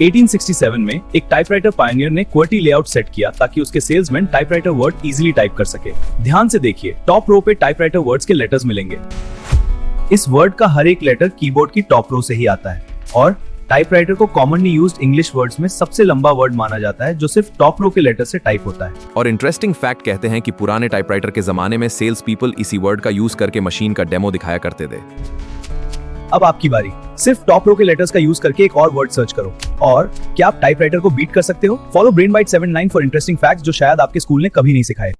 1867 में एक typewriter Pioneer ने QWERTY लेआउट सेट किया ताकि उसके salesman typewriter word easily type कर सके। ध्यान से देखिए, टॉप रो पे टाइपराइटर वर्ड्स के लेटर्स मिलेंगे। इस वर्ड का हर एक लेटर कीबोर्ड की टॉप रो से ही आता है और टाइपराइटर को कॉमनली यूज्ड इंग्लिश वर्ड्स में सबसे लंबा वर्ड माना जाता है जो सिर्फ टॉप रो के लेटर से टाइप होता है। और इंटरेस्टिंग फैक्ट कहते हैं कि पुराने टाइपराइटर के जमाने में सेल्स पीपल इसी वर्ड का यूज करके मशीन का डेमो दिखाया करते थे। अब आपकी बारी, सिर्फ टॉप रो के लेटर्स का यूज करके एक और वर्ड सर्च करो। और क्या आप टाइपराइटर को बीट कर सकते हो? Follow brain bite 79 for interesting facts जो शायद आपके स्कूल ने कभी नहीं सिखाए।